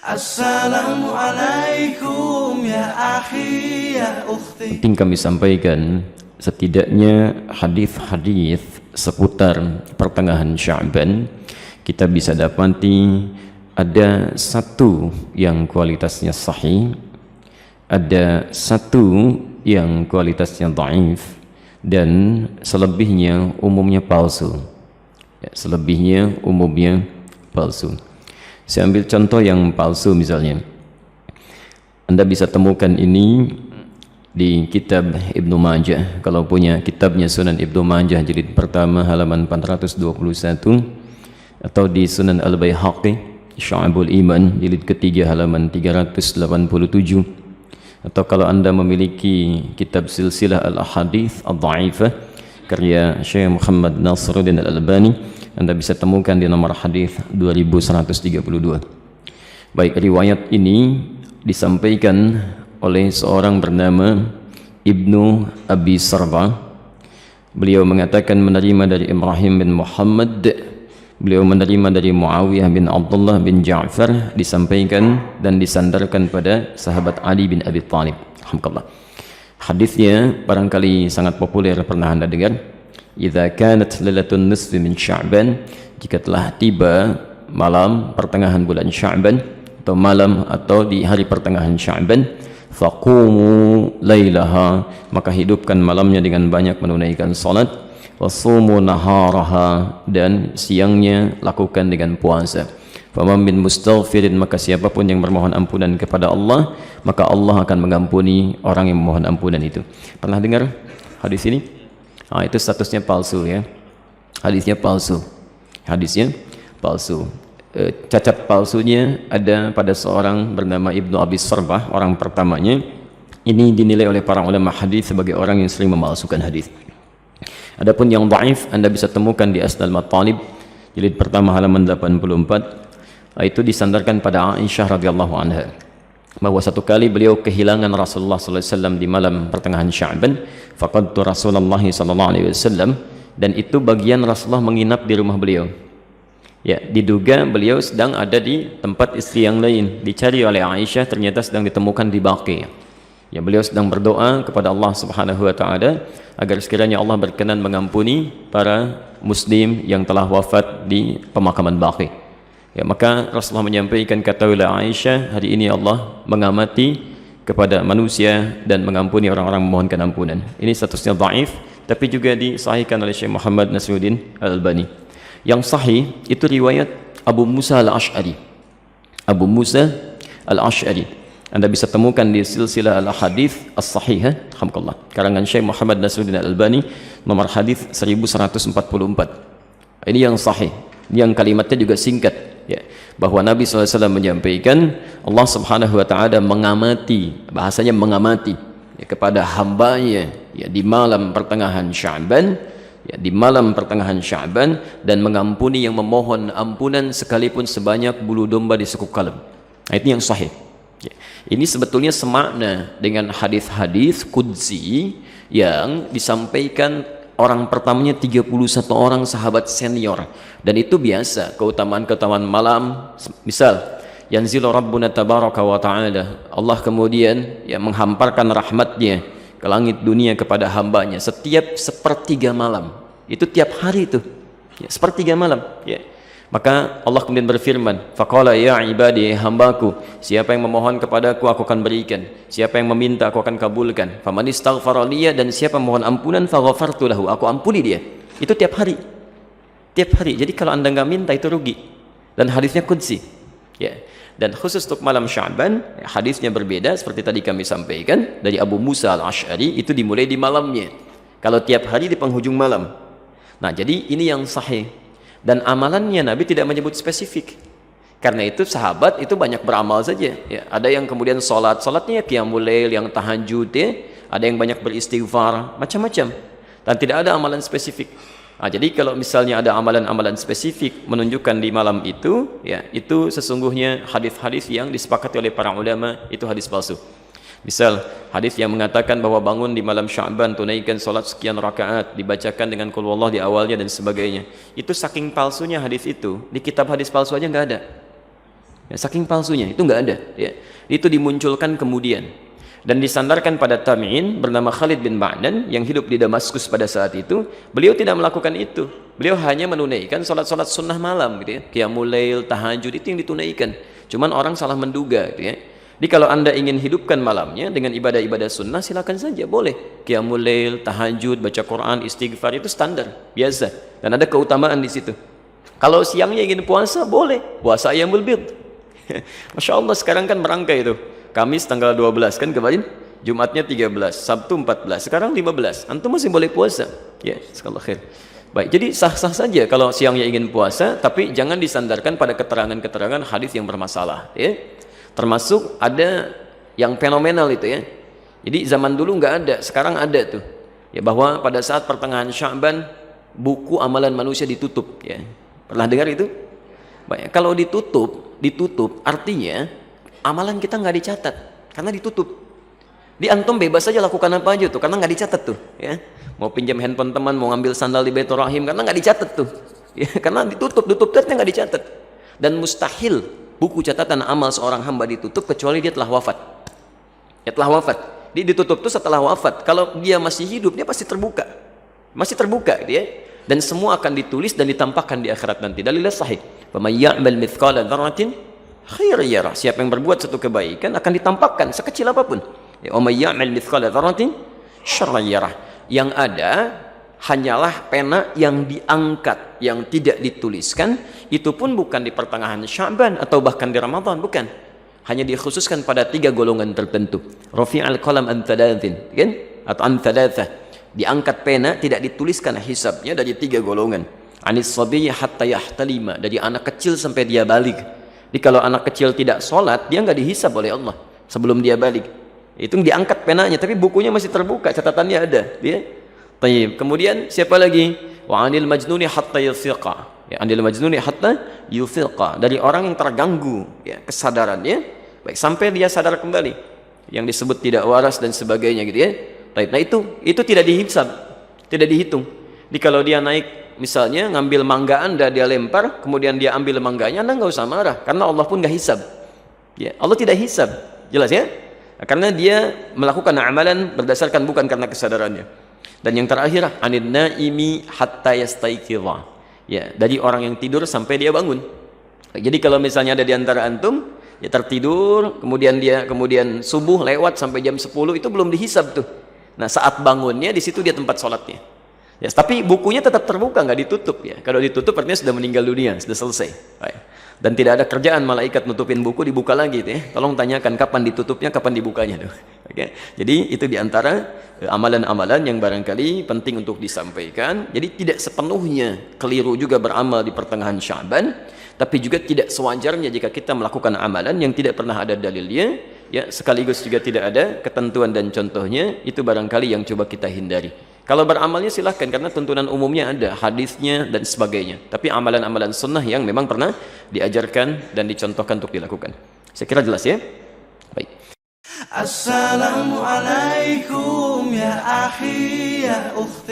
Assalamualaikum ya akhi ya ukhti. Penting kami sampaikan setidaknya hadis-hadis seputar pertengahan Sya'ban kita bisa dapati ada satu yang kualitasnya sahih, ada satu yang kualitasnya dhaif, dan selebihnya umumnya palsu. Selebihnya umumnya palsu. Saya ambil contoh yang palsu misalnya. Anda bisa temukan ini di kitab Ibnu Majah. Kalau punya kitabnya Sunan Ibnu Majah jilid pertama halaman 421, atau di Sunan Al-Baihaqi Syu'abul Iman jilid ketiga halaman 387, atau kalau Anda memiliki kitab Silsilah Al-Ahadits Ad-Dha'ifah karya Syekh Muhammad Nasiruddin Al-Albani, Anda bisa temukan di nomor hadis 2132. Baik, riwayat ini disampaikan oleh seorang bernama Ibnu Abi Sarba. Beliau mengatakan menerima dari Ibrahim bin Muhammad, beliau menerima dari Muawiyah bin Abdullah bin Ja'far, disampaikan dan disandarkan pada sahabat Ali bin Abi Thalib. Alhamdulillah. Hadisnya barangkali sangat populer, pernah Anda dengar. Idza kanat lailatun nisfi min Sya'ban, jika telah tiba malam pertengahan bulan Sya'ban atau malam atau di hari pertengahan Sya'ban, faqumu lailaha, maka hidupkan malamnya dengan banyak menunaikan salat, wasumu naharaha, dan siangnya lakukan dengan puasa. Faman min mustaghfirin, maka siapapun yang bermohon ampunan kepada Allah, maka Allah akan mengampuni orang yang memohon ampunan itu. Pernah dengar hadis ini? Itu statusnya palsu ya. Hadisnya palsu. Hadisnya palsu. Cacat palsunya ada pada seorang bernama Ibnu Abi Sarbah, orang pertamanya. Ini dinilai oleh para ulama hadis sebagai orang yang sering memalsukan hadis. Adapun yang dhaif Anda bisa temukan di Asnal Matalib jilid pertama halaman 84. Itu disandarkan pada Aisyah radhiyallahu anha, bahwa satu kali beliau kehilangan Rasulullah SAW di malam pertengahan Sya'ban. Faqadtu Rasulullah SAW, dan itu bagian Rasulullah menginap di rumah beliau. Ya, diduga beliau sedang ada di tempat istri yang lain. Dicari oleh Aisyah, ternyata sedang ditemukan di Baqi. Ya, beliau sedang berdoa kepada Allah Subhanahu wa taala agar sekiranya Allah berkenan mengampuni para muslim yang telah wafat di pemakaman Baqi. Ya, maka Rasulullah menyampaikan, katakanlah Aisyah, hari ini Allah mengamati kepada manusia dan mengampuni orang-orang memohonkan ampunan. Ini statusnya dhaif, tapi juga disahihkan oleh Syekh Muhammad Nasiruddin Al-Albani. Yang sahih itu riwayat Abu Musa Al-Ash'ari. Abu Musa Al-Ash'ari Anda bisa temukan di Silsilah Al-Hadits As-Sahihah, alhamdulillah, karangan Syekh Muhammad Nasiruddin Al-Albani, nomor hadis 1144. Ini yang sahih, yang kalimatnya juga singkat, ya, bahwa Nabi SAW menyampaikan Allah Subhanahu wa ta'ala mengamati, bahasanya mengamati, ya, kepada hambanya, ya, di malam pertengahan Sya'ban, ya, di malam pertengahan Sya'ban, dan mengampuni yang memohon ampunan sekalipun sebanyak bulu domba di sekuk kalem. Nah, itu yang sahih, ya. Ini sebetulnya semakna dengan hadis-hadis qudsi yang disampaikan orang pertamanya 31 orang sahabat senior, dan itu biasa keutamaan-keutamaan malam. Misal yanzilu rabbuna tabaraka wa ta'ala, Allah kemudian yang menghamparkan rahmatnya ke langit dunia kepada hambanya setiap sepertiga malam, itu tiap hari itu, ya, sepertiga malam, ya. Maka Allah kemudian berfirman, faqala ya ibadi, hambaku, siapa yang memohon kepadaku aku akan berikan, siapa yang meminta aku akan kabulkan, faman istaghfara liya, dan siapa mohon ampunan faghafartu lahu, aku ampuni dia. Itu tiap hari, tiap hari. Jadi kalau Anda nggak minta itu rugi, dan hadisnya qudsi, ya. Dan khusus untuk malam Sya'ban, hadisnya berbeda seperti tadi kami sampaikan dari Abu Musa Al-Ash'ari, itu dimulai di malamnya. Kalau tiap hari di penghujung malam. Nah, jadi ini yang sahih. Dan amalannya Nabi tidak menyebut spesifik. Karena itu sahabat itu banyak beramal saja, ya. Ada yang kemudian salatnya qiyamul lail, yang tahajud, ya. Ada yang banyak beristighfar, macam-macam. Dan tidak ada amalan spesifik. Nah, jadi kalau misalnya ada amalan-amalan spesifik menunjukkan di malam itu, ya, itu sesungguhnya hadis-hadis yang disepakati oleh para ulama itu hadis palsu. Misal hadis yang mengatakan bahwa bangun di malam Sya'ban, tunaikan salat sekian rakaat, dibacakan dengan qul huwallah di awalnya dan sebagainya. Itu saking palsunya hadis itu, di kitab hadis palsu aja nggak ada. Ya, saking palsunya itu nggak ada. Ya. Itu dimunculkan kemudian dan disandarkan pada tabi'in bernama Khalid bin Ma'dan yang hidup di Damaskus pada saat itu. Beliau tidak melakukan itu. Beliau hanya menunaikan sholat-sholat sunnah malam, gitu ya. Qiyamul lail, tahajud itu yang ditunaikan. Cuman orang salah menduga, gitu ya. Jadi kalau Anda ingin hidupkan malamnya dengan ibadah-ibadah sunnah, silakan saja, boleh. Qiyamul lail, tahajud, baca Quran, istighfar itu standar, biasa. Dan ada keutamaan di situ. Kalau siangnya ingin puasa, boleh. Puasa Ayyamul Bid. Masya Allah, sekarang kan merangkai itu. Kamis tanggal 12 kan kemarin, Jumatnya 13, Sabtu 14, sekarang 15. Antum masih boleh puasa. Ya, sekali khair. Baik, jadi sah-sah saja kalau siangnya ingin puasa, tapi jangan disandarkan pada keterangan-keterangan hadis yang bermasalah, ya. Termasuk ada yang fenomenal itu, ya. Jadi zaman dulu nggak ada, sekarang ada tuh. Ya, bahwa pada saat pertengahan Sya'ban buku amalan manusia ditutup, ya. Pernah dengar itu? Baik, kalau ditutup artinya amalan kita nggak dicatat karena ditutup. Di antum bebas saja lakukan apa aja tuh karena nggak dicatat tuh, ya. Mau pinjam handphone teman, mau ngambil sandal di Baitur Rahim karena nggak dicatat tuh, ya. Karena ditutup ternyata nggak dicatat. Dan mustahil buku catatan amal seorang hamba ditutup kecuali dia telah wafat. Ya, telah wafat. Dia ditutup tuh setelah wafat. Kalau dia masih hidup dia pasti terbuka, gitu, ya. Dan semua akan ditulis dan ditampakkan di akhirat nanti. Dalilnya sahih. Faman ya'mal mithqala dzarratin khairan yarah. Siapa yang berbuat satu kebaikan akan ditampakkan sekecil apapun. Wa may ya'mal mithqala dzarratin syarran yarah. Yang ada hanyalah pena yang diangkat, yang tidak dituliskan. Itu pun bukan di pertengahan Sya'ban atau bahkan di Ramadan, bukan. Hanya dikhususkan pada 3 golongan tertentu. Rafi'al qalam an thalathin, kan? Atau an thalathah. Diangkat pena, tidak dituliskan hisabnya dari 3 golongan. Anis sabiyyi hatta yahtalima, dari anak kecil sampai dia balik. Jadi kalau anak kecil tidak sholat, dia nggak dihisab oleh Allah sebelum dia balik. Itu diangkat penanya, tapi bukunya masih terbuka, catatannya ada. Dia. Tayyib. Kemudian siapa lagi? Wa anil majnuni hatta yufiqa. Ya, anil majnuni hatta yufiqa, dari orang yang terganggu, ya, kesadarannya, baik sampai dia sadar kembali. Yang disebut tidak waras dan sebagainya, gitu, ya. Nah itu tidak dihisab, tidak dihitung. Jadi kalau dia naik misalnya ngambil mangga Anda, dia lempar, kemudian dia ambil mangganya, Anda nggak usah marah karena Allah pun nggak hisab. Ya, Allah tidak hisab, jelas, ya. Karena dia melakukan amalan berdasarkan bukan karena kesadarannya. Dan yang terakhir, anin naimi hatta yastaiqidha. Ya, dari orang yang tidur sampai dia bangun. Jadi kalau misalnya ada di antara antum, ya tertidur, kemudian subuh lewat sampai jam 10 itu belum dihisab tuh. Nah, saat bangunnya di situ dia tempat sholatnya. Ya, tapi bukunya tetap terbuka, nggak ditutup, ya. Kalau ditutup artinya sudah meninggal dunia, sudah selesai. Baik. Dan tidak ada kerjaan malaikat nutupin buku, dibuka lagi, ya. Tolong tanyakan kapan ditutupnya, kapan dibukanya tuh. Oke. Jadi itu diantara amalan-amalan yang barangkali penting untuk disampaikan. Jadi tidak sepenuhnya keliru juga beramal di pertengahan Sya'ban, tapi juga tidak sewajarnya jika kita melakukan amalan yang tidak pernah ada dalilnya, ya, sekaligus juga tidak ada ketentuan dan contohnya. Itu barangkali yang coba kita hindari. Kalau beramalnya silahkan, karena tuntunan umumnya ada, hadisnya dan sebagainya. Tapi amalan-amalan sunnah yang memang pernah diajarkan dan dicontohkan untuk dilakukan. Saya kira jelas, ya. Baik. Assalamualaikum ya akhi ya ukhti.